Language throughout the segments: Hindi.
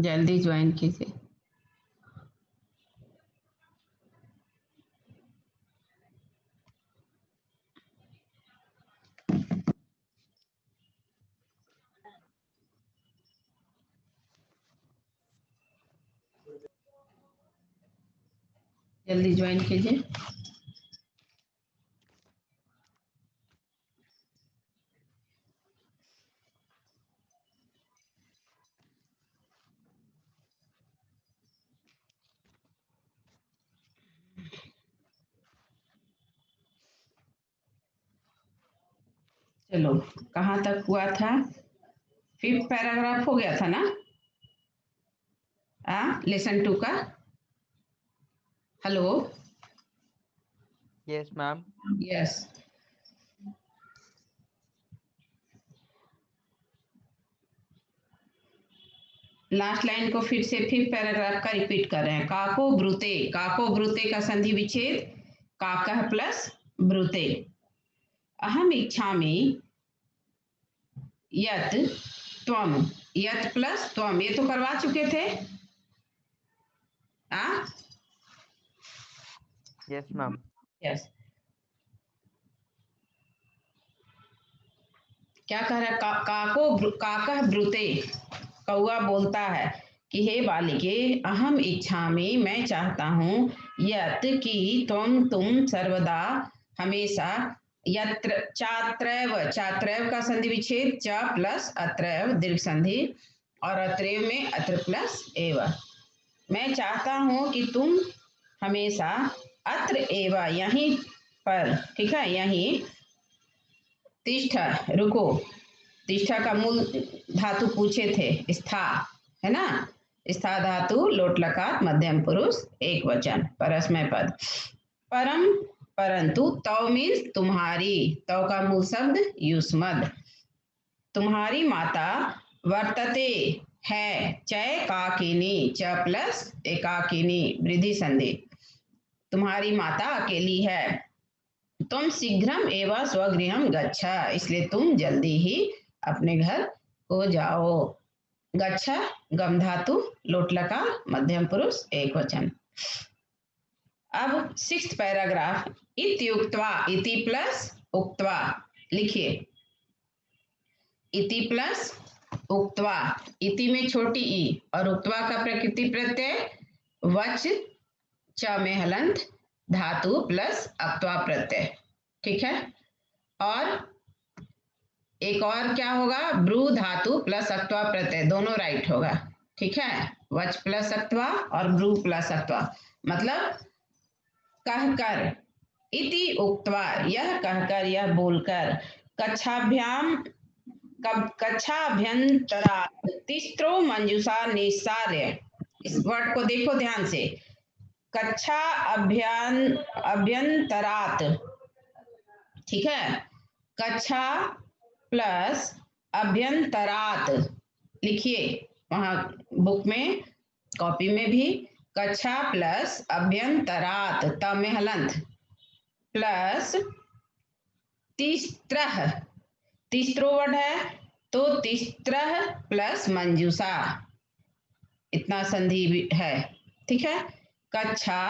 जल्दी ज्वाइन कीजिए। जल्दी ज्वाइन कीजिए। चलो, कहाँ तक हुआ था? 5th पैराग्राफ हो गया था ना? लेसन 2 का। Hello. Yes ma'am. Yes. Last line को फिर से 5th पैराग्राफ का रिपीट कर रहे हैं। काको ब्रुते, काको ब्रुते का संधि विच्छेद काकः प्लस ब्रुते। अहम इच्छामि यत त्वम, यत प्लस त्वम, ये तो करवा चुके थे। Yes ma'am. यस। क्या कह रहा है? काकः ब्रुते, कौआ बोलता है कि हे बालिके, अहम इच्छा में, मैं चाहता हूँ, यत कि तुम सर्वदा, हमेशा, यत्र, चात्रैव, चात्रैव का संधि विच्छेद च प्लस अत्रैव दीर्घ संधि, और अत्रैव में अत्र प्लस एव। मैं चाहता हूँ कि तुम हमेशा अत्र एव, यहीं पर, ठीक है, यहीं, तिष्ठ, रुको, तिष्ठा का मूल धातु पूछे थे, स्था, है ना? स्था धातु लोट लकार मध्यम पुरुष एक वचन परस्मय पद। परम, परंतु, तव मीन्स तुम्हारी, तव का मूल शब्द युष्मद, तुम्हारी माता, वर्तते है, चय काकिनी, च प्लस एकाकिनी वृद्धि संधि, तुम्हारी माता अकेली है। तुम शीघ्रम एवं स्वगृहम गच्छ, इसलिए तुम जल्दी ही अपने घर को जाओ। गच्छ गम धातु लोट लकार मध्यम पुरुष एक वचन। अब 6th पैराग्राफ। इत्युक्त्वा, इति प्लस उक्त्वा, लिखिए। इति प्लस उक्त्वा, इति में छोटी ई और उक्त्वा का प्रकृति प्रत्यय वच, च में हलंत, धातु प्लस अक्त्वा प्रत्यय, ठीक है। और एक और क्या होगा? ब्रू धातु प्लस अक्त्वा प्रत्यय, दोनों राइट होगा, ठीक है। वच प्लस अक्त्वा और ब्रू प्लस अक्त्वा, मतलब कहकर, इति उक्त्वा, यह कहकर, यह बोलकर, कक्षाभ्याम, कक्षाभ्यंतरात्, तिस्त्रो मंजूषा निस्सार्य, इस वर्ड को देखो ध्यान से, कक्षा अभ्यंतरात, ठीक है, कक्षा प्लस अभ्यंतरात, लिखिए वहां बुक में, कॉपी में भी, कक्षा प्लस अभ्यंतरात, त में हलंत, प्लस तिस्त्रह, तीसरो वर्ड है तो तिस्त्रह प्लस मंजूषा, इतना संधि है, ठीक है। कक्षा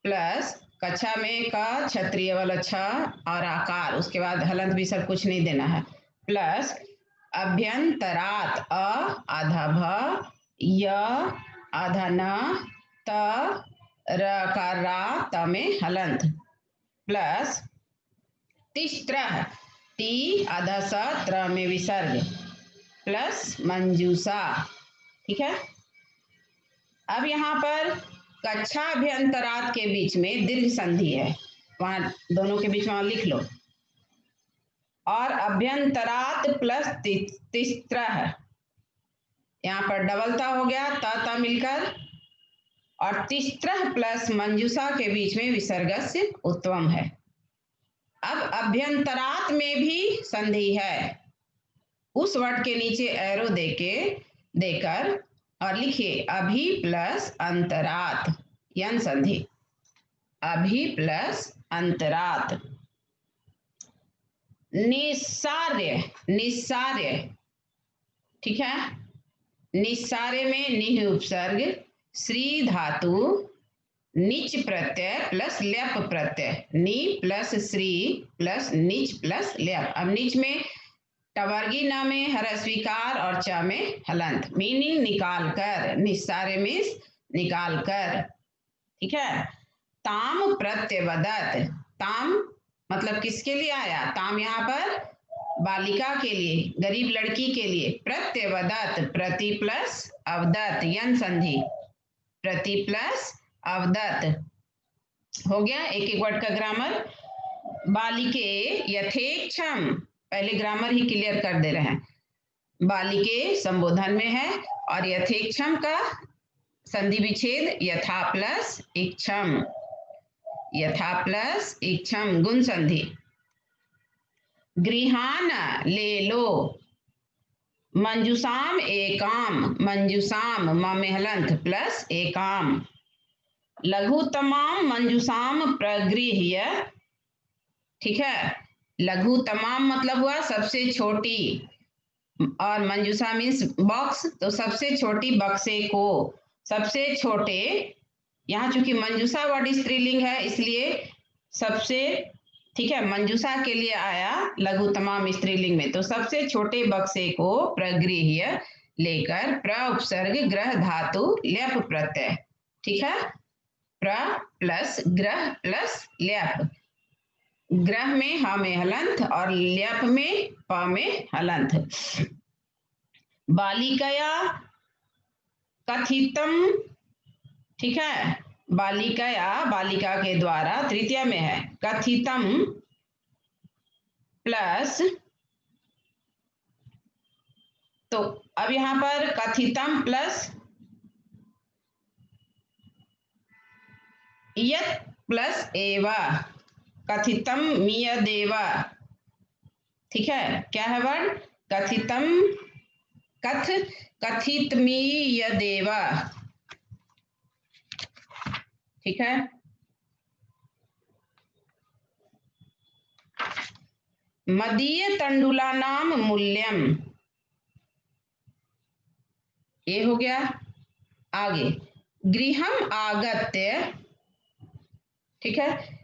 प्लस, कक्षा में का क्षत्रिय वाला छ और आकार, उसके बाद हलंत भी सब कुछ नहीं देना है, प्लस अभ्यंतरात, अ आधा भ, य आधा न, त रकार रा, त में हलंत, प्लस तिस्त्रह, टी आधा स, त्र में विसर्ग, प्लस मंजूषा, ठीक है। अब यहाँ पर कक्षाभ्यंतरात के बीच में दीर्घ संधि है, वहां दोनों के बीच में लिख लो, और अभ्यंतरात प्लस तिस्त्रह, यहाँ पर डबलता हो गया, त मिलकर, और तिस्त्रह प्लस मंजूषा के बीच में विसर्गस्य उत्तम है। अब अभ्यंतरात में भी संधि है, उस वर्ड के नीचे एरो देकर और लिखिए अभि प्लस अंतरात, यन संधि, अभि प्लस अंतरात। निस्सार्य, निस्सार्य, ठीक है, निस्सारे में निह उपसर्ग, श्री धातु, निच प्रत्यय प्लस ल्यप प्रत्यय, नी प्लस श्री प्लस निच प्लस ल्यप। अब निच में टवर्गी न में ह्रस्वीकार और च में हलंत, मीनिंग निकाल कर, निस्सारे में निकाल कर। ठीक है। ताम प्रत्यवदत, ताम मतलब किसके लिए आया? ताम यहाँ पर बालिका के लिए, गरीब लड़की के लिए। प्रत्यवदत, प्रति प्लस अवदत, यन संधि, प्रति प्लस अवदत। हो गया एक एक वर्ड का ग्रामर। बालिके यथेक्षम, पहले ग्रामर ही क्लियर कर दे रहे हैं। बालिके संबोधन में है और यथेक्षम का संधि विच्छेद यथा प्लस इक्षम, यथा प्लस इक्षम गुण संधि। गृहान ले लो, मंजुषाम एकाम, मंजुषाम में हलंत प्लस एकाम। लघुतमाम मंजुषाम प्रगृह्य, ठीक है। लघुतमाम मतलब हुआ सबसे छोटी, और मंजूषा मीन्स बॉक्स, तो सबसे छोटी बक्से को, सबसे छोटे, यहाँ चूंकि मंजूषा वर्ड स्त्रीलिंग है इसलिए सबसे, ठीक है, मंजूषा के लिए आया लघु तमाम स्त्रीलिंग में, तो सबसे छोटे बक्से को प्रगृह्य लेकर, प्र उपसर्ग ग्रह धातु ल्यप प्रत्यय, ठीक है। प्र प्लस ग्रह प्लस ल्यप, ग्रह में ह में हलंत और ल्यप में प में हलंत। बालिकया कथितम, ठीक है, बालिकया बालिका के द्वारा, तृतीया में है, कथितम प्लस, तो अब यहां पर कथितम प्लस यत प्लस एवा, कथितम मियदेवा, ठीक है। क्या है वर्ड? कथितम, कथ, कथित मियदेवा, ठीक है। मदीय तंडुला नाम मूल्यम, ये हो गया। आगे गृहम आगत्य, ठीक है,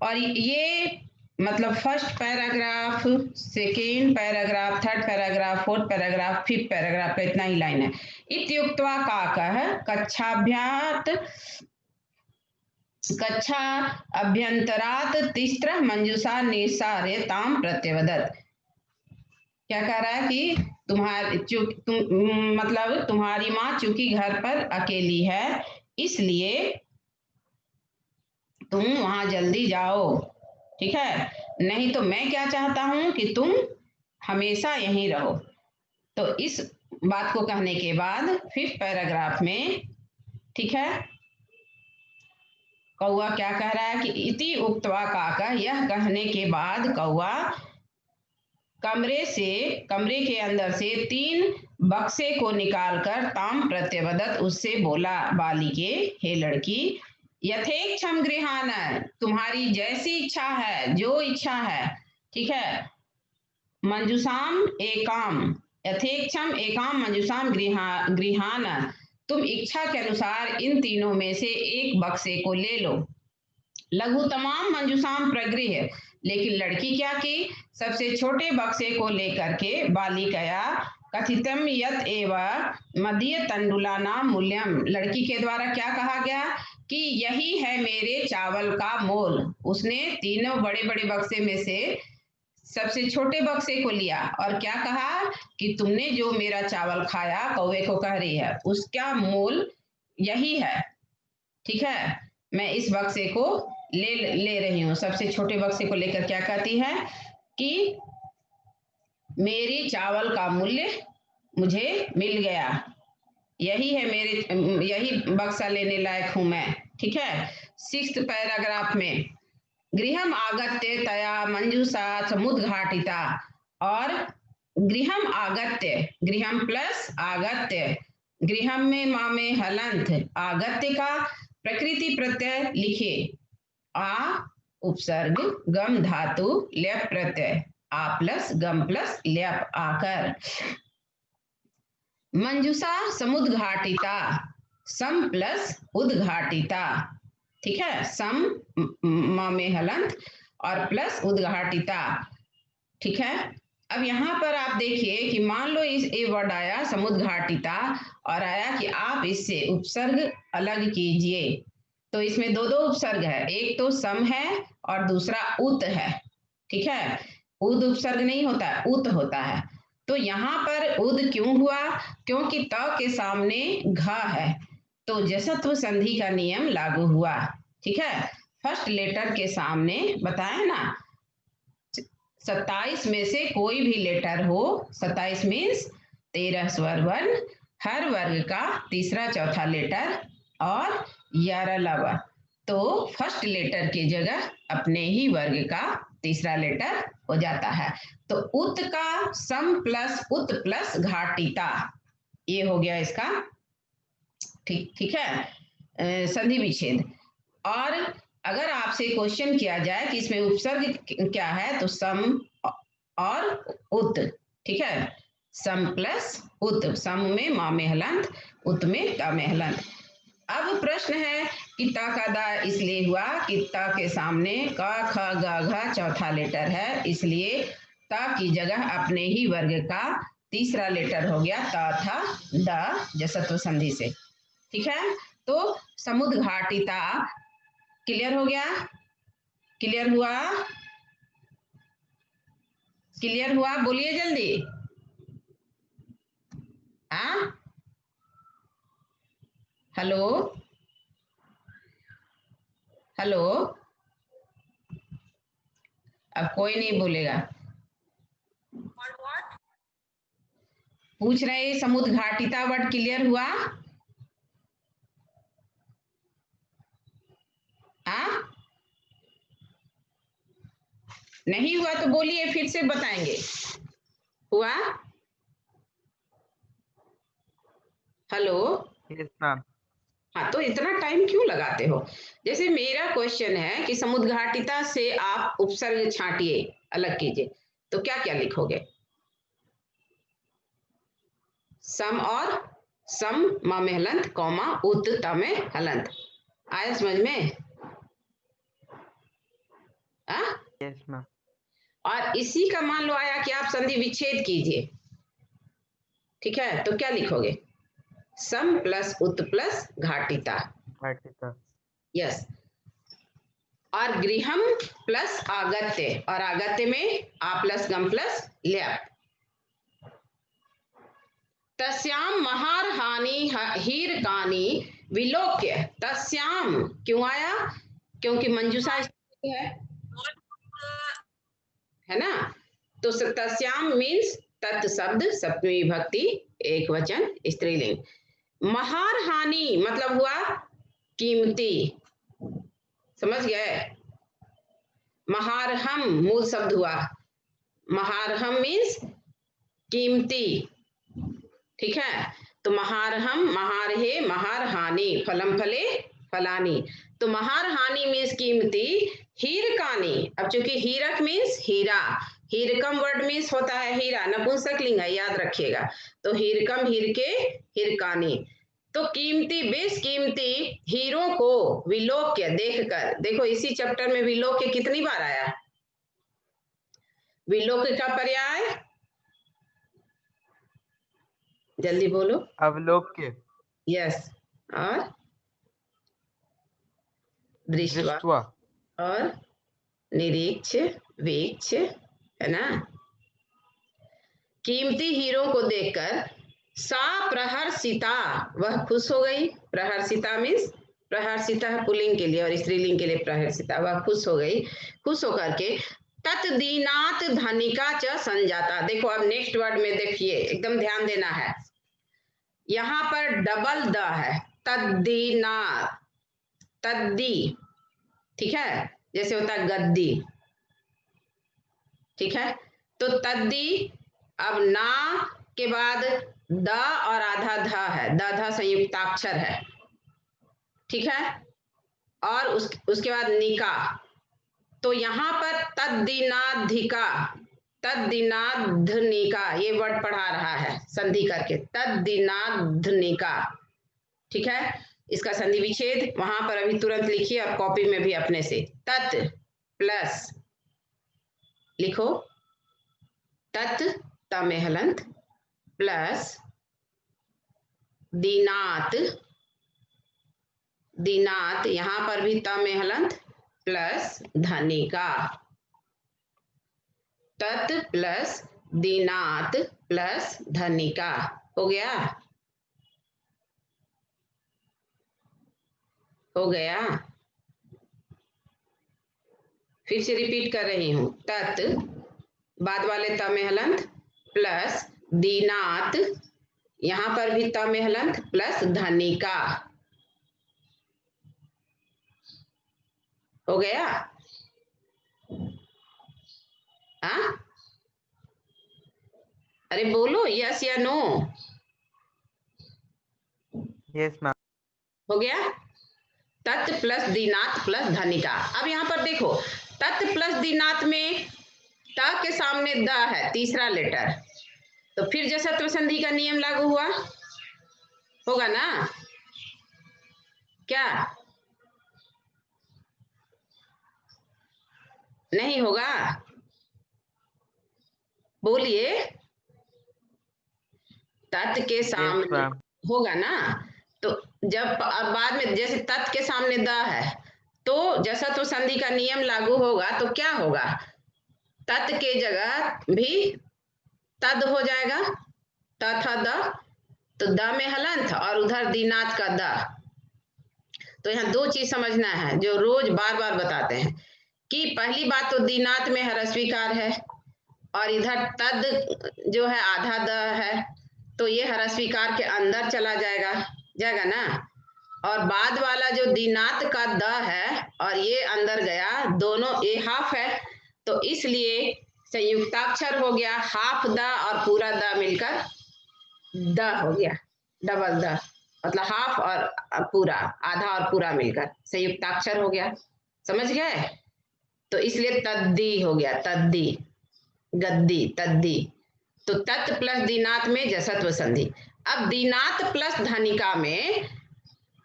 और ये मतलब first paragraph, second paragraph, third paragraph, fourth paragraph, fifth paragraph का इतना ही लाइन है। इत्युक्त्वा काकः कक्षाभ्यात, कक्षा अभ्यंतरात तिस्रः मंजूषा निस्सार्य ताम प्रत्यवदत। क्या कह रहा है कि मतलब तुम्हारी माँ चूंकि घर पर अकेली है इसलिए तुम वहां जल्दी जाओ, ठीक है, नहीं तो मैं क्या चाहता हूं कि तुम हमेशा यहीं रहो। तो इस बात को कहने के बाद फिफ्थ पैराग्राफ में, ठीक है, कौआ क्या कह रहा है कि इति उक्त्वा काका, यह कहने के बाद कौआ कमरे के अंदर से 3 बक्से को निकालकर ताम प्रत्यवदत, उससे बोला, बालिके, हे लड़की, यथेक्षम गृहान, तुम्हारी जैसी इच्छा है, जो इच्छा है, ठीक है, मंजुषाम एकाम, यथेक्षम एकाम मंजुषाम गृहान, तुम इच्छा के अनुसार इन तीनों में से एक बक्से को ले लो। लघु तमाम मंजुषाम प्रगृह्य, लेकिन लड़की क्या की, सबसे छोटे बक्से को लेकर के बालिकया कथितम यत एव मदीय तंडुला नाम मूल्यम, लड़की के द्वारा क्या कहा गया कि यही है मेरे चावल का मोल। उसने तीनों बड़े बड़े बक्से में से सबसे छोटे बक्से को लिया और क्या कहा कि तुमने जो मेरा चावल खाया, कौवे को कह रही है, उसका मोल यही है, ठीक है, मैं इस बक्से को ले रही हूं। सबसे छोटे बक्से को लेकर क्या कहती है कि मेरी चावल का मूल्य मुझे मिल गया, यही है मेरे, यही बक्सा लेने लायक हूं मैं, ठीक है। 6th पैराग्राफ में गृहम आगत्य तया मंजूषा समुद्घाटिता, और गृहम आगत्य, गृहम प्लस आगत्य, गृहम में माँ में हलंत, आगत्य का प्रकृति प्रत्यय लिखे, आ उपसर्ग गम धातु ल्यप प्रत्यय, आ प्लस गम प्लस ल्यप, आकर। मंजुषा समुद्घाटिता, सम प्लस उद्घाटिता, ठीक है, सम म में हलंत और प्लस उद्घाटिता, ठीक है। अब यहाँ पर आप देखिए कि मान लो इस ए वर्ड आया समुद्घाटिता और आया कि आप इससे उपसर्ग अलग कीजिए, तो इसमें दो दो उपसर्ग है, एक तो सम है और दूसरा उत है, ठीक है। उद उपसर्ग नहीं होता, उत होता है। तो यहाँ पर उद क्यों हुआ? क्योंकि त के सामने घ है, तो जसत्व संधि का नियम लागू हुआ, ठीक है। फर्स्ट लेटर के सामने बताए ना, 27 में से कोई भी लेटर हो, 27 मीन्स 13 स्वर वर्ण, हर वर्ग का तीसरा चौथा लेटर और 11 लव, तो फर्स्ट लेटर की जगह अपने ही वर्ग का तीसरा लेटर हो जाता है। तो उत का सम प्लस उत प्लस घाटिता, ये हो गया इसका, ठीक ठीक है, संधि विच्छेद। और अगर आपसे क्वेश्चन किया जाए कि इसमें उपसर्ग क्या है, तो सम और उत, ठीक है, सम प्लस उत, सम में मा में हलंत, उत में ता में हलंत। अब प्रश्न है कि ता का दा इसलिए हुआ कि ता के सामने क ख ग घ चौथा लेटर है, इसलिए ता की जगह अपने ही वर्ग का तीसरा लेटर हो गया, ता था द जसत्व संधि से, ठीक है। तो समुद्घाटिता क्लियर हो गया? क्लियर हुआ? क्लियर हुआ? बोलिए जल्दी। हाँ, हेलो हेलो, अब कोई नहीं बोलेगा। पूछ रहे समुद्घाटिता वर्ड क्लियर हुआ? हाँ, नहीं हुआ तो बोलिए, फिर से बताएंगे। हुआ? Hello, yes ma'am. हाँ, तो इतना टाइम क्यों लगाते हो? जैसे मेरा क्वेश्चन है कि समुद्घाटिता से आप उपसर्ग छांटिए, अलग कीजिए, तो क्या क्या लिखोगे? सम और सम मा में हलंत, कौमा उत ता में हलंत, आया समझ में? Yes ma'am. और इसी का मान लो आया कि आप संधि विच्छेद कीजिए, ठीक है, तो क्या लिखोगे? सम प्लस उत प्लस घाटिता, घाटिता, यस। और गृहम प्लस आगत्य, और आगत्य में आ प्लस गम प्लस ल्याप। तस्याम महारहानि हीरकानि विलोक्य, तस्याम क्यों आया? क्योंकि मंजूषा है ना, तो तस्याम मीन्स तत् शब्द सप्तमी विभक्ति एक वचन स्त्रीलिंग। महारहानि मतलब हुआ कीमती, समझ गए? महारहम मूल शब्द हुआ, महारहम मीन्स कीमती, ठीक है। तो महारहम, महारहे, महारहानि, फलम फले फलानी, तो महारहानि मीन्स कीमती, हीरकानी, अब चूंकि हीरक मीन्स हीरा, हीरकम वर्ड मीन्स होता है हीरा, नपुंसक लिंग है, याद रखिएगा, तो हीरकम हीरके हीरकानी, तो कीमती बेस कीमती हीरो को विलोक्य देखकर, देखो इसी चैप्टर में विलोक्य कितनी बार आया? विलोक्य का पर्याय जल्दी बोलो। अवलोक्य, यस, और दृष्टवा, और निरीक्ष, वीक्ष, है ना। कीमती हीरो को देखकर सा प्रहर्षिता, वह खुश हो गई, प्रहर्षिता मीन्स प्रहर्षिता पुल्लिंग के लिए और स्त्रीलिंग के लिए प्रहर्षिता, वह खुश हो गई, खुश होकर के तत्दीनात धनिका च संजाता, देखो अब नेक्स्ट वर्ड में देखिए, एकदम ध्यान देना है, यहां पर डबल द है, तद्दीनात, तद्दी, ठीक है, जैसे होता है गद्दी, ठीक है, तो तद्दी, अब ना के बाद द और आधा ध है, द ध संयुक्ताक्षर है, ठीक है, और उसके बाद निका, तो यहां पर तद्दिनाधिका, तद्दिनाधनिका, ये वर्ड पढ़ा रहा है संधि करके, तद्दिनाधनिका। ठीक है, इसका संधि विच्छेद वहां पर अभी तुरंत लिखिए और कॉपी में भी अपने से। तत् प्लस लिखो, तत् तमे हलंत प्लस दीनात, दीनात यहां पर भी तमे हलंत प्लस धनिका। तत् प्लस दीनात प्लस धनिका। हो गया, हो गया। फिर से रिपीट कर रही हूं, तत् बाद वाले त में हलंत प्लस दीनात, यहां पर भी त में हलंत प्लस धनिका। हो गया? हाँ, अरे बोलो यस या नो। Yes ma'am. हो गया, तत् प्लस दीनात प्लस धनिका। अब यहां पर देखो, तत् प्लस दीनात में त के सामने द है, तीसरा लेटर, तो फिर जसत्व संधि का नियम लागू हुआ, होगा ना? क्या नहीं होगा? बोलिए। तत् के सामने होगा ना, तो जब बाद में जैसे तत् के सामने द है तो जसत्व संधि का नियम लागू होगा, तो क्या होगा? तत् के जगह भी तद हो जाएगा, त था द, तो द में हलंत और उधर दीनात का द। तो यहाँ दो चीज समझना है जो रोज बार बार बताते हैं, कि पहली बात तो दीनात में हरस्वीकार है और इधर तद जो है आधा द है, तो ये हरस्वीकार के अंदर चला जाएगा, जाएगा ना। और बाद वाला जो दीनात का द है और ये अंदर गया, दोनों ये हाफ है, तो इसलिए संयुक्ताक्षर हो गया, हाफ द और पूरा द मिलकर द हो गया, डबल द, मतलब हाफ और पूरा, आधा और पूरा मिलकर संयुक्ताक्षर हो गया। समझ गए? तो इसलिए तद्दी हो गया, तद्दी, गद्दी, तद्दी। तो तत् प्लस दीनात में जसत्व संधि। अब दीनात प्लस धनिका में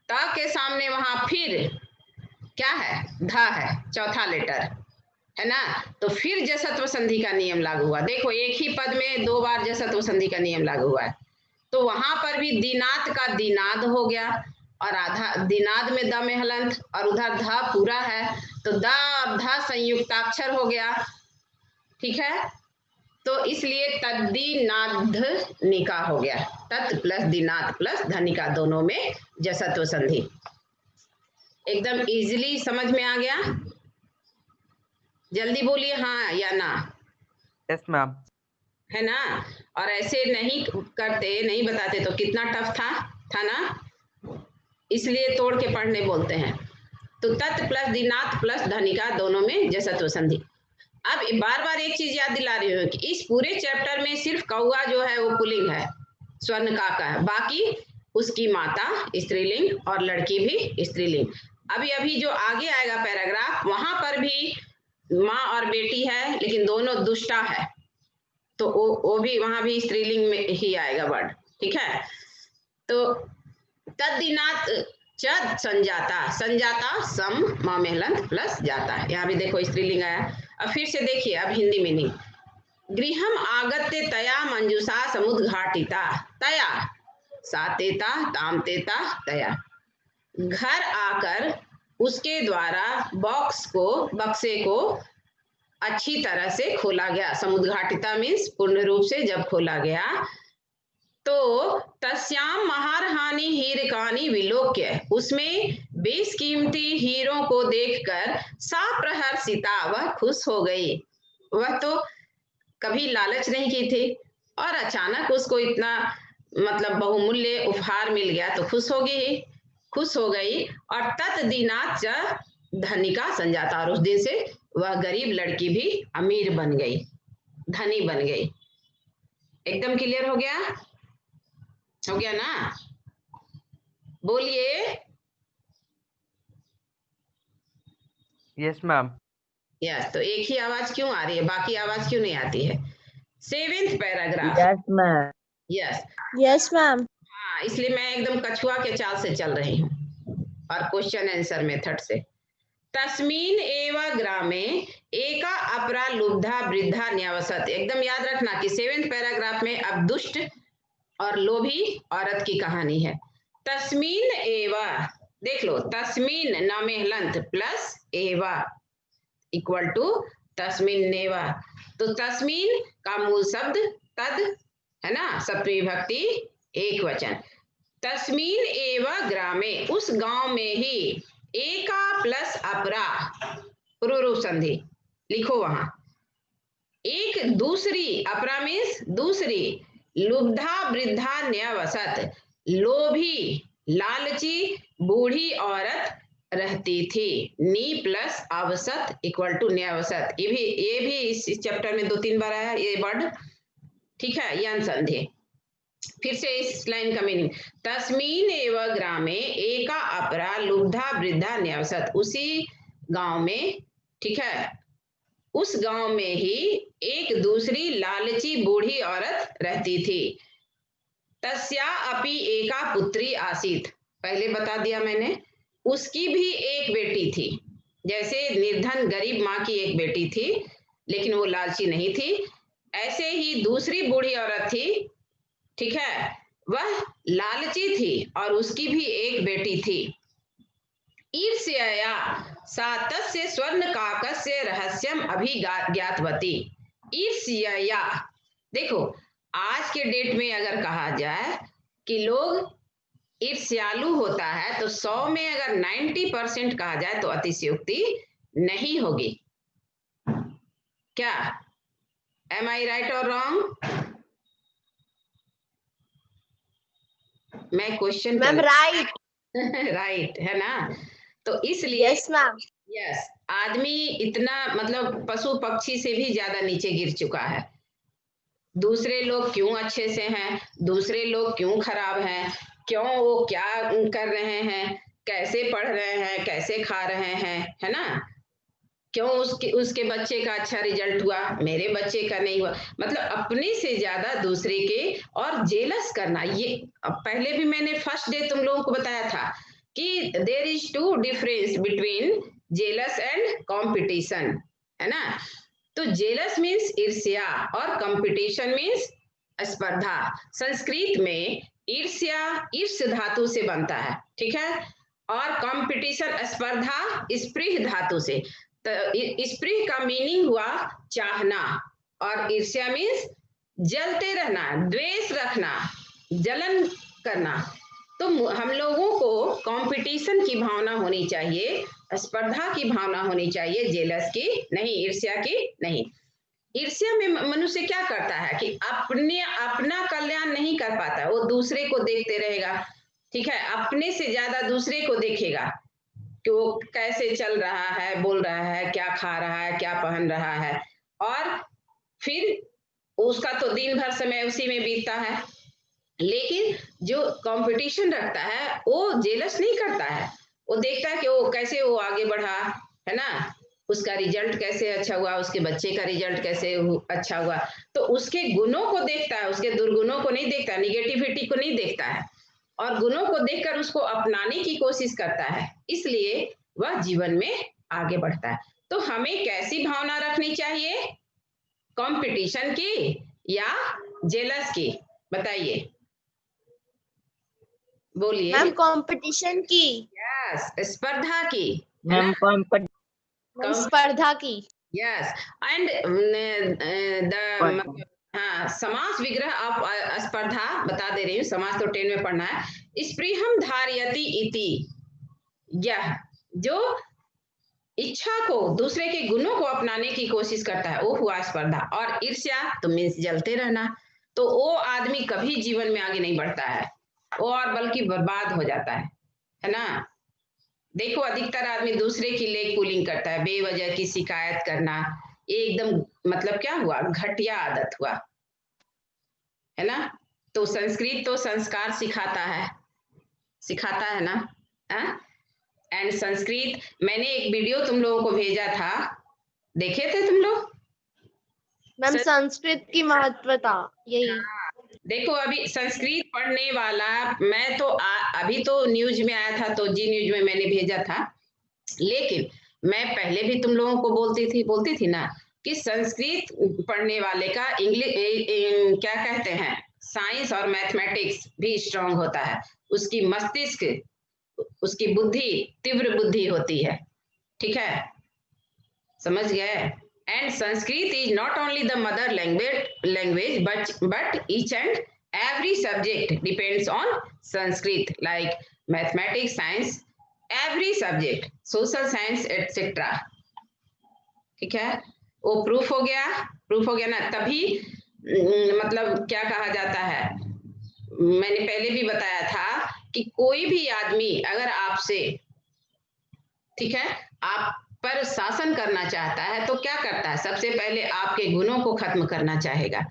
त के सामने वहां फिर क्या है? ध है, चौथा लेटर है ना, तो फिर जसत्व संधि का नियम लागू हुआ। देखो एक ही पद में दो बार जसत्व संधि का नियम लागू हुआ है, तो वहां पर भी दीनात का दीनाद हो गया और आधा दीनाद में द में हलंत और उधर ध पूरा है, तो द और ध संयुक्ताक्षर हो गया। ठीक है, तो इसलिए तद्दीनाधनिका हो गया, तत् प्लस दीनात प्लस धनिका दोनों में जसत्व संधि। एकदम इजीली समझ में आ गया? जल्दी बोलिए हाँ या ना। Yes ma'am. है ना? और ऐसे नहीं करते, नहीं बताते तो कितना टफ था ना, इसलिए तोड़ के पढ़ने बोलते हैं। तो तत् प्लस दीनात प्लस धनिका दोनों में जसत्व संधि। अब बार बार एक चीज याद दिला रही हूँ कि इस पूरे चैप्टर में सिर्फ कौआ जो है वो पुल्लिंग है, स्वर्ण काका है, बाकी उसकी माता स्त्रीलिंग और लड़की भी स्त्रीलिंग। अभी अभी जो आगे आएगा पैराग्राफ, वहां पर भी माँ और बेटी है, लेकिन दोनों दुष्टा है, तो वो भी वहां भी स्त्रीलिंग में ही आएगा वर्ड। ठीक है, तो तद्दिनात चद संजाता, संजाता सम माँ में हलंत प्लस जाता है, यहाँ भी देखो स्त्रीलिंग आया। अब फिर से देखिए, अब हिंदी मीनिंग, गृहम आगत्य तया मंजुषा समुद्घाटिता, तया सातेता तामतेता तया, घर आकर उसके द्वारा बक्से को अच्छी तरह से खोला गया। समुद्घाटिता मीन्स पूर्ण रूप से जब खोला गया, तो तस्याम महारहानी हीरकानी विलोक्य, उसमें बेशकीमती हीरों को देखकर साप्रहर्षिता, वह खुश हो गई। वह तो कभी लालच नहीं की थी और अचानक उसको इतना मतलब बहुमूल्य उपहार मिल गया तो खुश हो गई। और तत्दीनात धनिका संजाता, और उस दिन से वह गरीब लड़की भी अमीर बन गई, धनी बन गई। एकदम क्लियर हो गया? हो गया ना? बोलिए। Yes ma'am. यस, तो एक ही आवाज क्यों आ रही है, बाकी आवाज क्यों नहीं आती है? 7th paragraph. Yes, ma'am. Yes, yes ma'am. हाँ, इसलिए मैं एकदम कछुआ के चाल से चल रही हूँ और क्वेश्चन आंसर मेथड से। तस्मीन एव ग्रामे एका अपरा लुब्धा वृद्धा न्यवसत। एकदम याद रखना कि 7th पैराग्राफ में अब दुष्ट और लोभी औरत की कहानी है। तस्मीन एवा, देख लो, तस्मीन नमेहलंत प्लस एवा इक्वल टू तस्मीन नेवा। तो तस्मीन का मूल शब्द तद है ना, सप्तमी विभक्ति एक वचन। तस्मीन एवा ग्रामे, उस गांव में ही, एका प्लस अपरा पूर्वरूप संधि लिखो वहां, एक दूसरी, अपरा मीन्स दूसरी, लुब्धा वृद्धा न्यवसत, लोभी लालची बूढ़ी औरत रहती थी। नी प्लस अवसत इक्वल टू न्यवसत। ये भी इस चैप्टर में 2-3 बार आया ये वर्ड, ठीक है, यन संधि। फिर से इस लाइन का मीनिंग, तस्मीन एवं ग्रामे एका अपरा लुब्धा वृद्धा न्यवसत, उसी गांव में, ठीक है, उस गांव में ही एक दूसरी लालची बूढ़ी औरत रहती थी। तस्या अपि एका पुत्री आसीत, पहले बता दिया मैंने, उसकी भी एक बेटी थी। जैसे निर्धन गरीब माँ की एक बेटी थी लेकिन वो लालची नहीं थी, ऐसे ही दूसरी बूढ़ी औरत थी, ठीक है, वह लालची थी और उसकी भी एक बेटी थी। ईर्ष्यया सातस्य स्वर्ण काकस्य रहस्यम अभिज्ञातवती। ईर्ष्यया, देखो आज के डेट में अगर कहा जाए कि लोग ईर्ष्यालु होता है तो 100 में अगर 90% कहा जाए तो अतिशयोक्ति नहीं होगी। क्या, एम आई राइट और रॉन्ग? मैं क्वेश्चन मैम राइट। राइट है ना। तो इसलिए यस मैम। यस, आदमी इतना मतलब पशु पक्षी से भी ज्यादा नीचे गिर चुका है। दूसरे लोग क्यों अच्छे से हैं, दूसरे लोग क्यों खराब हैं, क्यों वो क्या कर रहे हैं, कैसे पढ़ रहे हैं, कैसे खा रहे हैं, है ना, क्यों उसके बच्चे का अच्छा रिजल्ट हुआ, मेरे बच्चे का नहीं हुआ, मतलब अपने से ज्यादा दूसरे के, और जेलस करना। ये पहले भी मैंने फर्स्ट डे तुम लोगों को बताया था कि there is 2 difference between jealous and competition, है ना। तो जेलस मीन्स ईर्ष्या और कंपटीशन मीन्स स्पर्धा। संस्कृत में ईर्ष्या ईर्ष्य धातु से बनता है, ठीक है, और कंपटीशन स्पर्धा स्पृह धातु से। तो स्पृह का मीनिंग हुआ चाहना और ईर्ष्या मीन्स जलते रहना, द्वेष रखना, जलन करना। तो हम लोगों को कंपटीशन की भावना होनी चाहिए, स्पर्धा की भावना होनी चाहिए, जेलस की नहीं, ईर्ष्या की नहीं। ईर्ष्या में मनुष्य क्या करता है कि अपना कल्याण नहीं कर पाता, वो दूसरे को देखते रहेगा, ठीक है, अपने से ज्यादा दूसरे को देखेगा कि वो कैसे चल रहा है, बोल रहा है, क्या खा रहा है, क्या पहन रहा है, और फिर उसका तो दिन भर समय उसी में बीतता है। लेकिन जो कंपटीशन रखता है वो जेलस नहीं करता है, वो देखता है कि वो कैसे वो आगे बढ़ा, है ना, उसका रिजल्ट कैसे अच्छा हुआ, उसके बच्चे का रिजल्ट कैसे अच्छा हुआ, तो उसके गुणों को देखता है, उसके दुर्गुणों को नहीं देखता, निगेटिविटी को नहीं देखता है, और गुणों को देखकर उसको अपनाने की कोशिश करता है, इसलिए वह जीवन में आगे बढ़ता है। तो हमें कैसी भावना रखनी चाहिए, कंपटीशन की या जेलस की, बताइए, बोलिए। मैम कंपटीशन की। यस, स्पर्धा की, Ma'am, स्पर्धा की। यस, एंड द हाँ, समास विग्रह आप स्पर्धा बता दे रही हूँ, समास तो 10 में पढ़ना है। स्पृहम धारयति इति, यह जो इच्छा को, दूसरे के गुणों को अपनाने की कोशिश करता है वो हुआ स्पर्धा। और ईर्ष्या तो मीन्स जलते रहना, तो वो आदमी कभी जीवन में आगे नहीं बढ़ता है, वो और बल्कि बर्बाद हो जाता है ना। देखो अधिकतर आदमी दूसरे की लेग पुलिंग करता है, बेवजह की शिकायत करना, एकदम मतलब क्या हुआ, घटिया आदत हुआ, है ना। तो संस्कृत तो संस्कार सिखाता है ना। एंड संस्कृत, मैंने एक वीडियो तुम लोगों को भेजा था, देखे थे तुम लोग? मैम संस्कृत की महत्वता यही। देखो अभी संस्कृत पढ़ने वाला, मैं तो अभी तो न्यूज में आया था तो जी न्यूज में मैंने भेजा था, लेकिन मैं पहले भी तुम लोगों को बोलती थी ना कि संस्कृत पढ़ने वाले का इंग्लिश क्या कहते हैं, साइंस और मैथमेटिक्स भी स्ट्रांग होता है, उसकी मस्तिष्क, उसकी बुद्धि तीव्र बुद्धि होती है। ठीक है, समझ गए? And Sanskrit is not only the mother language but each and every subject depends on Sanskrit, like mathematics, science, every subject, social science, etc. ठीक है, वो प्रूफ हो गया ना। तभी मतलब क्या कहा जाता है, मैंने पहले भी बताया था कि कोई भी आदमी अगर आपसे, ठीक है, आप पर शासन करना चाहता है तो क्या करता है, सबसे पहले आपके गुणों को खत्म करना चाहेगा।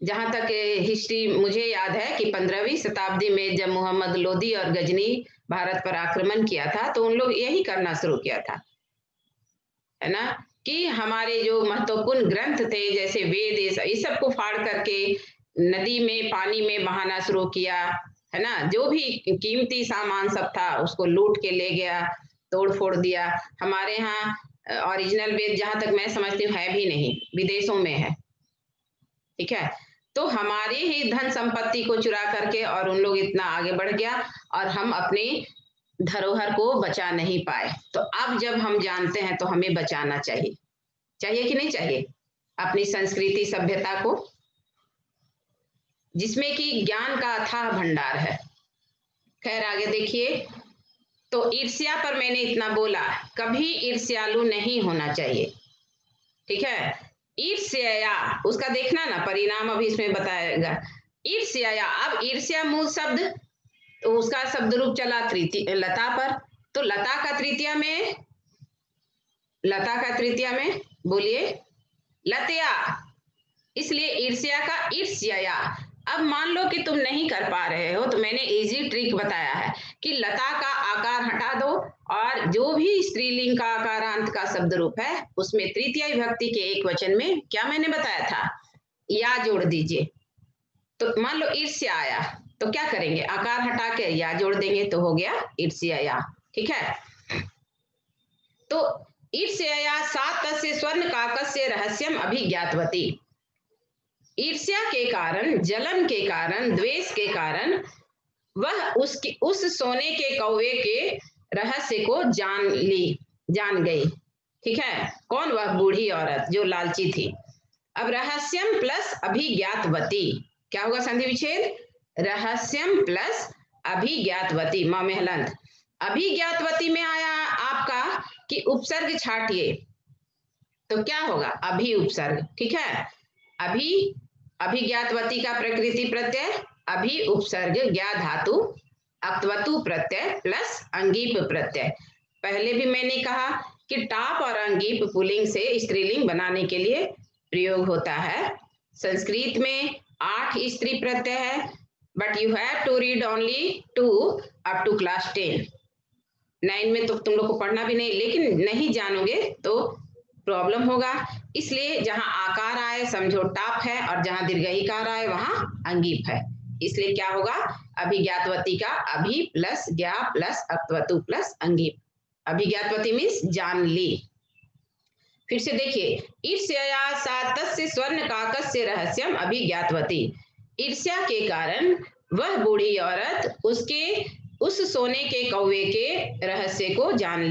जहां तक हिस्ट्री मुझे याद है कि 15वीं शताब्दी में जब मोहम्मद लोदी और गजनी भारत पर आक्रमण किया था तो उन लोग यही करना शुरू किया था, है ना, कि हमारे जो महत्वपूर्ण ग्रंथ थे जैसे वेद, ये सब को फाड़ करके नदी में पानी में बहाना शुरू किया, है ना। जो भी कीमती सामान सब था उसको लूट के ले गया, तोड़ फोड़ दिया। हमारे यहाँ ओरिजिनल वेद जहां तक मैं समझती हूँ है भी नहीं, विदेशों में है। ठीक है, तो हमारी ही धन संपत्ति को चुरा करके और उन लोग इतना आगे बढ़ गया और हम अपनी धरोहर को बचा नहीं पाए। तो अब जब हम जानते हैं तो हमें बचाना चाहिए, चाहिए कि नहीं चाहिए, अपनी संस्कृति सभ्यता को, जिसमें कि ज्ञान का अथाह भंडार है। खैर आगे देखिए, तो ईर्ष्या पर मैंने इतना बोला, कभी ईर्ष्यालु नहीं होना चाहिए। ठीक है, ईर्ष्या उसका देखना ना, परिणाम अभी इसमें बताएगा। ईर्ष्या, अब ईर्ष्या मूल शब्द, तो उसका शब्द रूप चला लता पर, तो लता का तृतीया में बोलिए लतया, इसलिए ईर्ष्या का ईर्ष्या। अब मान लो कि तुम नहीं कर पा रहे हो तो मैंने इजी ट्रिक बताया है कि लता का आकार हटा दो और जो भी स्त्रीलिंग का आकारांत का शब्द रूप है उसमें तृतीया विभक्ति के एक वचन में क्या मैंने बताया था, या जोड़ दीजिए। तो मान लो ईर्ष्या आया तो क्या करेंगे, आकार हटा के या जोड़ देंगे तो हो गया ईर्ष्या। ठीक है, तो ईर्ष्या सातस्य स्वर्ण काकस्य रहस्यम अभिज्ञातवती। ईर्ष्या के कारण, जलन के कारण, द्वेष के कारण वह उस सोने के कौवे के रहस्य को जान गई। ठीक है, कौन, वह बूढ़ी औरत जो लालची थी। अब रहस्यम प्लस अभिज्ञातवती क्या होगा, संधि विच्छेद, रहस्यम प्लस अभिज्ञातवती, मां में हलंत। अभिज्ञातवती में आया आपका कि उपसर्ग छाटिए तो क्या होगा, अभि उपसर्ग। ठीक है, अभिज्ञातवती का प्रकृति प्रत्यय, अभि उपसर्ग, ज्ञा धातु, अक्तवतु प्रत्यय प्लस अंगीप प्रत्यय। पहले भी मैंने कहा कि टाप और अंगीप पुल्लिंग से स्त्रीलिंग बनाने के लिए प्रयोग होता है। संस्कृत में 8 स्त्री प्रत्यय है, but you have to read only 2 up to class 10। 9 में तो तुम लोग को पढ़ना भी नहीं, लेकिन नहीं जानोगे तो प्रॉब्लम होगा। इसलिए जहां आकार आए समझो टाप है और जहां दीर्घईकार आए वहां अंगीप है। इसलिए क्या होगा, अभिज्ञातवती का अभि प्लस ज्ञा प्लस अक्तवतु प्लस अंगीप। अभिज्ञातवती मीन्स जान ली। फिर से देखिए, ईर्ष्या सातस्य स्वर्ण काकस्य रहस्यम अभिज्ञातवती। ईर्ष्या के कारण वह बूढ़ी औरत उस सोने के कौवे के रहस्य को जान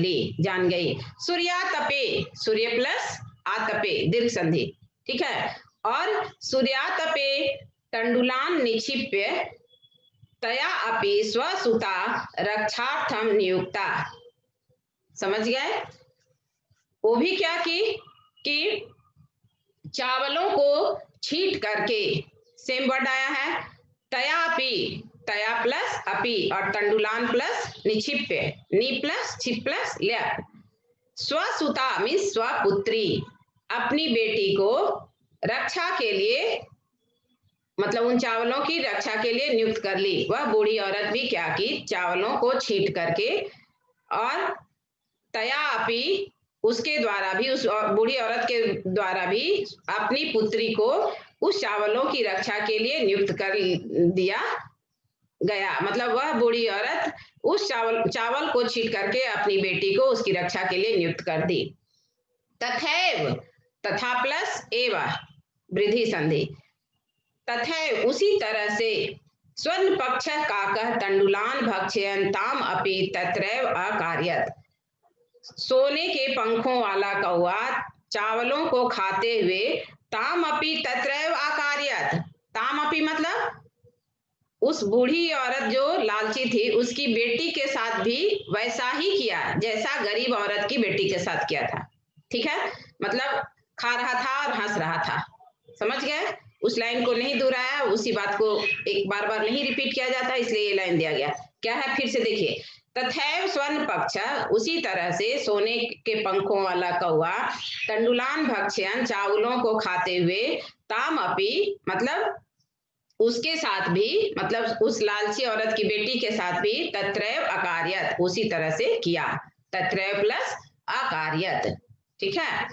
गई। सूर्यातपे, सूर्य प्लस आतपे दीर्घ संधि। ठीक है, और सूर्यातपे तंडुलान निक्षिप्य तया अपि स्वसुता रक्षार्थम नियुक्ता। समझ गए, वो भी क्या की कि चावलों को छीट करके, सेम वर्ड आया है, तया अपि, तया प्लस अपि और तंडुलान प्लस निक्षिप्य, नी प्लस छिप प्लस ल्या। स्वसुता मीन्स स्वपुत्री, अपनी बेटी को रक्षा के लिए, मतलब उन चावलों की रक्षा के लिए नियुक्त कर ली। वह बूढ़ी औरत भी क्या की, चावलों को छीट करके और तया अपि उसके द्वारा भी, उस बूढ़ी औरत के द्वारा भी अपनी पुत्री को उस चावलों की रक्षा के लिए नियुक्त कर दिया गया। मतलब वह बूढ़ी औरत उस चावल को छीट करके अपनी बेटी को उसकी रक्षा के लिए नियुक्त कर दी। तथैव, तथा प्लस एव वृद्धि संधि, तथैव उसी तरह से स्वर्ण पक्ष काकः तंडुलान भक्षयन् ताम अपि तत्रैव अकार्यत, सोने के पंखों वाला कौआ चावलों को खाते हुए ताम अपि तत्रैव अकार्यत, ताम अपि मतलब उस बूढ़ी औरत जो लालची थी उसकी बेटी के साथ भी वैसा ही किया जैसा गरीब औरत की बेटी के साथ किया था। ठीक है, मतलब खा रहा था और हंस रहा था। समझ गए? उस लाइन को नहीं दोहराया, उसी बात को एक बार बार नहीं रिपीट किया जाता, इसलिए ये लाइन दिया गया। क्या है, फिर से देखिए। तथैव स्वर्ण पक्ष, उसी तरह से सोने के पंखों वाला कौआ तंडुलान भक्षयन्, चावलों को खाते हुए, ताम अपि मतलब उसके साथ भी, मतलब उस लालची औरत की बेटी के साथ भी, तत्रैव अकार्यत उसी तरह से किया। तत्रैव प्लस अकार्यत। ठीक है,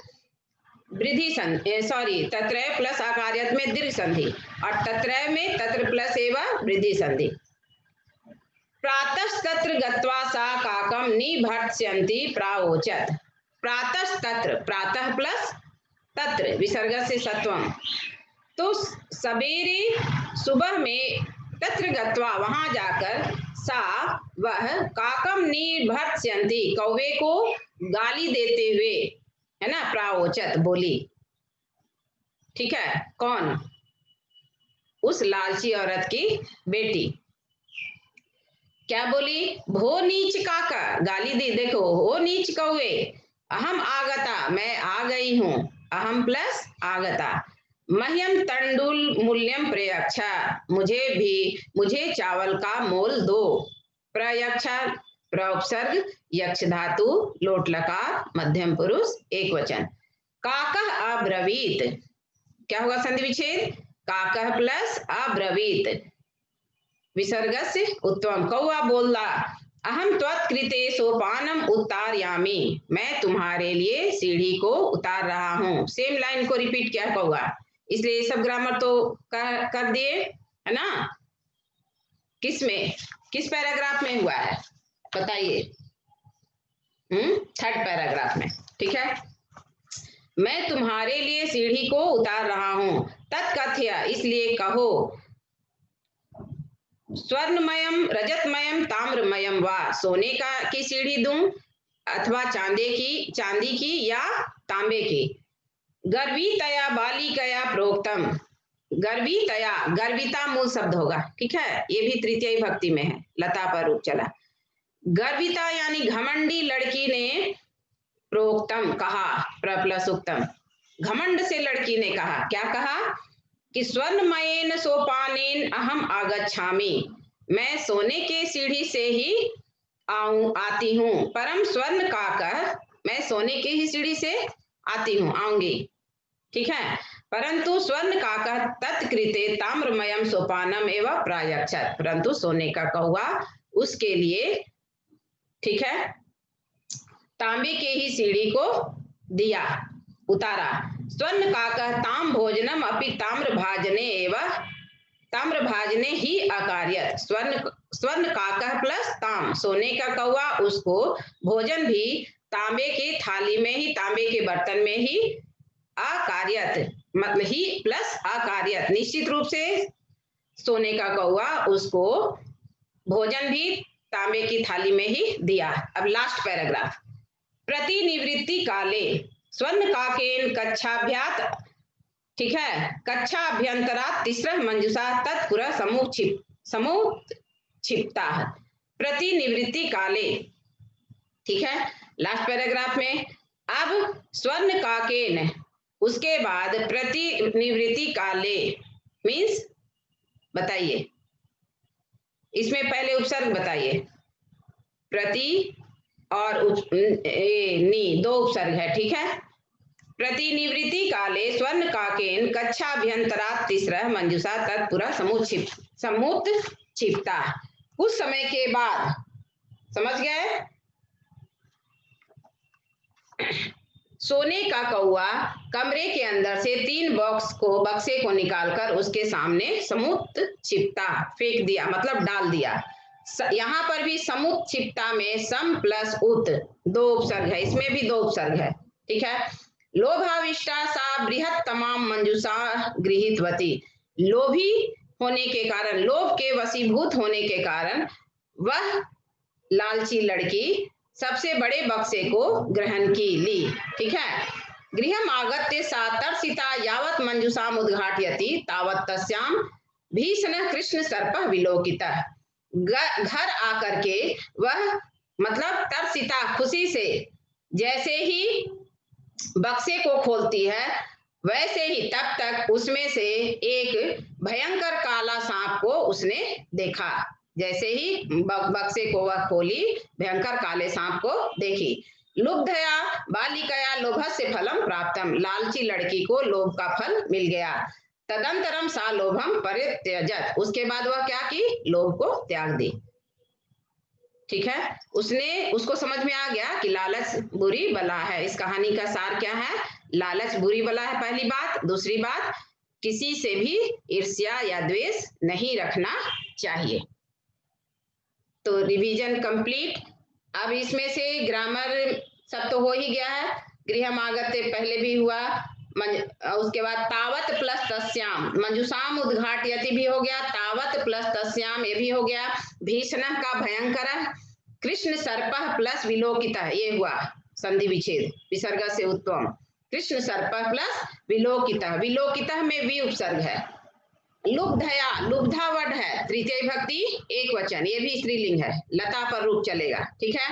वृद्धि संधि, सॉरी, तत्रैव प्लस अकार्यत में दीर्घ संधि और तत्रैव में तत्र प्लस एवं वृद्धि संधि। प्रातस्तत्र गत्वा सा काकम निभर्त्स्यन्ति प्रावोचत। प्रातस्तत्र, प्रातः प्लस तत्र विसर्ग से सत्वम, तो सवेरे सुबह में तत्र गत्वा वहां जाकर, सा वह, काकम निभर्त्स्यन्ति कौवे को गाली देते हुए, है ना, प्रावोचत बोली। ठीक है, कौन? उस लालची औरत की बेटी। क्या बोली? भो नीच काका, गाली दी, देखो, हो नीच कौवे, अहम आगता, मैं आ गई हूं, अहम प्लस आगता, मह्यम तंडुल मूल्यम प्रयक्षा, मुझे चावल का मोल दो। प्रयक्षा प्रउपसर्ग, यक्ष धातु, लोट लकार, मध्यम पुरुष, एक वचन। काकः अब्रवीत, क्या होगा संधि विच्छेद? काकः प्लस अब्रवीत विसर्ग से उत्तम, कौआ बोला, अहम त्वत्कृते सोपानम उतारयामी, मैं तुम्हारे लिए सीढ़ी को उतार रहा हूं। सेम लाइन को रिपीट किया कौआ, इसलिए ये सब ग्रामर तो कर दिए, है ना। किस पैराग्राफ में हुआ है बताइए? थर्ड पैराग्राफ में। ठीक है, मैं तुम्हारे लिए सीढ़ी को उतार रहा हूं। तत्कथ्य, इसलिए कहो, स्वर्णमयम रजतमयम ताम्रमयम वा, सोने की सीढ़ी दूं अथवा चांदी की या तांबे की। गर्वितया बालिकया प्रोक्तम, गर्वितया, गर्विता मूल शब्द होगा। ठीक है, ये भी तृतीय भक्ति में है, लता पर रूप चला। गर्विता यानी घमंडी लड़की ने, प्रोक्तम कहा, प्रप्लस उत्तम, घमंड से लड़की ने कहा। क्या कहा? कि स्वर्णमयेन सोपानेन अहम आगच्छामि, मैं सोने के सीढ़ी से ही आती हूँ। परम स्वर्ण काकः, मैं सोने की ही सीढ़ी से आती हूँ, आऊंगी। ठीक है, परंतु स्वर्ण काकः तत्कृते ताम्रमयम सोपानम एवं प्रायच्छत, परंतु सोने का कौआ उसके लिए, ठीक है, तांबे के ही सीढ़ी को दिया, उतारा। स्वर्ण काकः ताम भोजनम अपि ताम्र भाजने एवं, ताम्र भाजने ही अकार्यत, स्वर्ण काकः प्लस ताम, सोने का कौआ उसको भोजन भी तांबे की थाली में ही, तांबे के बर्तन में ही, अकार्यत मतलब ही प्लस अकार्यत, निश्चित रूप से सोने का कौआ उसको भोजन भी तांबे की थाली में ही दिया। अब लास्ट पैराग्राफ। प्रतिनिवृत्ति काले स्वर्ण काकेन कक्षाभ्यात, ठीक है, कक्षा अभ्यंतरात तीसरा मंजुषा तत्पुरः समूह क्षिप्ता, प्रतिनिवृत्ति काले। ठीक है, लास्ट पैराग्राफ में। अब स्वर्ण काकेन, उसके बाद प्रतिनिवृत्ति काले मीन्स, बताइए इसमें पहले उपसर्ग बताइए। प्रति और नी, दो उपसर्ग है। ठीक है, प्रतिनिवृत्ति काले स्वर्ण काकेन कक्षाभ्यंतरात तीसरा मंजुषा तत्पुरः समूत क्षिप्ता, कुछ समय के बाद। समझ गए? सोने का कौआ कमरे के अंदर से 3 बक्से को निकालकर उसके सामने समुत छिपता फेंक दिया, मतलब डाल दिया। यहाँ पर भी समुत छिपता में सम प्लस उत 2 उपसर्ग है, इसमें भी 2 उपसर्ग है। ठीक है। लोभाविष्टा सा बृहत तमाम मंजूषा गृहीतवती, लोभी होने के कारण, लोभ के वशीभूत होने के कारण वह लालची लड़की सबसे बड़े बक्से को ग्रहण की ली। ठीक है। गृहम आगत्य सा तर्षिता यावत मंजूषाम उद्घाटयति तावत तस्याम भीषण कृष्ण सर्प विलोकितः, घर आकर के वह मतलब तर्षिता खुशी से जैसे ही बक्से को खोलती है वैसे ही तब तक उसमें से एक भयंकर काला सांप को उसने देखा। जैसे ही बक्से को वह खोली भयंकर काले सांप को देखी। लुब्धया बालिकया लोभस्य फलम प्राप्तम, लालची लड़की को लोभ का फल मिल गया। तदंतरम सा लोभम परित्यजत, उसके बाद वह क्या की, लोभ को त्याग दी। ठीक है। उसको समझ में आ गया कि लालच बुरी बला है। इस कहानी का सार क्या है, लालच बुरी बला है, पहली बात। दूसरी बात, किसी से भी ईर्ष्या या द्वेष नहीं रखना चाहिए। तो रिवीजन कंप्लीट। अब इसमें से ग्रामर सब तो हो ही गया है। गृहमागत्य पहले भी हुआ, उसके बाद तावत प्लस तस्याम, मंजूषाम उद्घाटयति भी हो गया, तावत प्लस तस्याम ये भी हो गया, भीषण का भयंकर, कृष्ण सर्प प्लस विलोकिता ये हुआ संधि विच्छेद विसर्ग से उत्तम, कृष्ण सर्प प्लस विलोकिता, विलोकिता में भी उपसर्ग है। लुब्धया, लुब्धा वर्ड है, तृतीय भक्ति एक वचन, ये भी स्त्रीलिंग है, लता पर रूप चलेगा। ठीक है।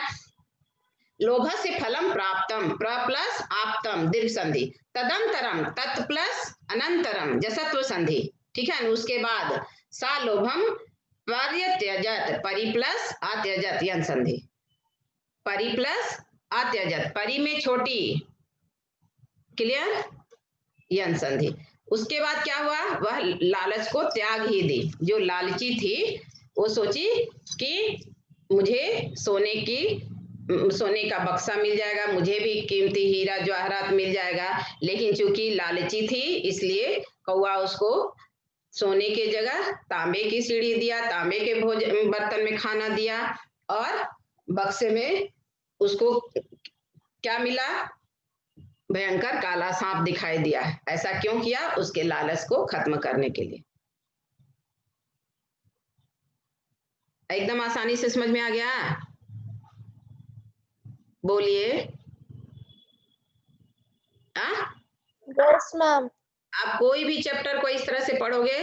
लोभ से फलम प्राप्तम, प्र प्लस आप्तम दीर्घ संधि, तदंतरम तत् प्लस अनंतरम जसत्व संधि। ठीक है। उसके बाद सा लोभम परित्यजत, परि प्लस अत्यजत यन संधि, परि प्लस अत्यजत, परि में छोटी, क्लियर, यन संधि। उसके बाद क्या हुआ, वह लालच को त्याग ही दी। जो लालची थी वो सोची कि मुझे सोने का बक्सा मिल जाएगा, मुझे भी कीमती हीरा जवाहरात मिल जाएगा, लेकिन चूंकि लालची थी इसलिए कौआ उसको सोने के जगह तांबे की सीढ़ी दिया, तांबे के बर्तन में खाना दिया, और बक्से में उसको क्या मिला, भयंकर काला सांप दिखाई दिया। ऐसा क्यों किया, उसके लालच को खत्म करने के लिए। एकदम आसानी से समझ में आ गया, बोलिए। Yes ma'am. आप कोई भी चैप्टर को इस तरह से पढ़ोगे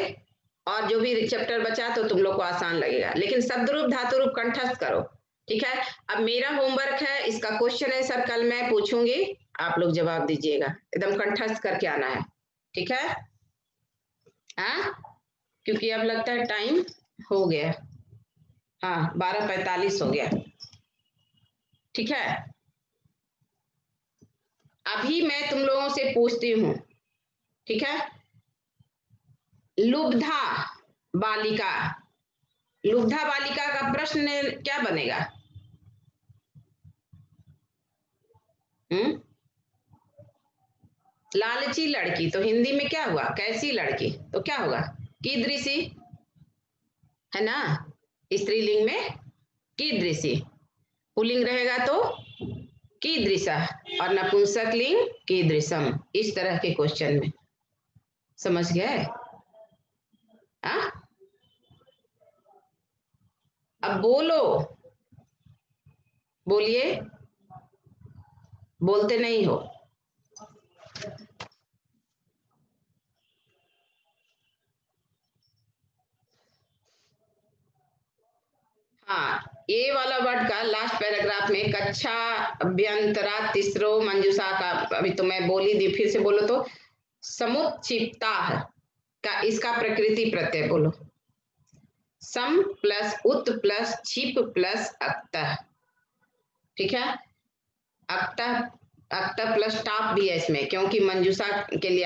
और जो भी चैप्टर बचा तो तुम लोग को आसान लगेगा, लेकिन शब्द रूप धातु रूप कंठस्थ करो। ठीक है। अब मेरा होमवर्क है, इसका क्वेश्चन है सर, कल मैं पूछूंगी, आप लोग जवाब दीजिएगा, एकदम कंठस्थ करके आना है। ठीक है। क्योंकि अब लगता है टाइम हो गया, हाँ 12:45 हो गया। ठीक है। अभी मैं तुम लोगों से पूछती हूँ, ठीक है, लुब्धा बालिका, लुब्धा बालिका का प्रश्न क्या बनेगा? लालची लड़की, तो हिंदी में क्या हुआ, कैसी लड़की, तो क्या होगा, कीदृशी, है ना, स्त्रीलिंग में कीदृशी, पुल्लिंग रहेगा तो कीदृशा, और नपुंसक लिंग कीदृशम। इस तरह के क्वेश्चन में समझ गए? अब बोलो, बोलिए, बोलते नहीं हो। हाँ, ये वाला वर्ड का लास्ट पैराग्राफ में कक्षा अभ्यंतरा तीसरो मंजूषा का, अभी तो मैं बोली दी, फिर से बोलो तो, समुच्छिप्ता का इसका प्रकृति प्रत्यय बोलो, सम प्लस उत प्लस छिप प्लस अक्त। ठीक है। अक्त प्लस टाप भी है इसमें, क्योंकि मंजूषा के लिए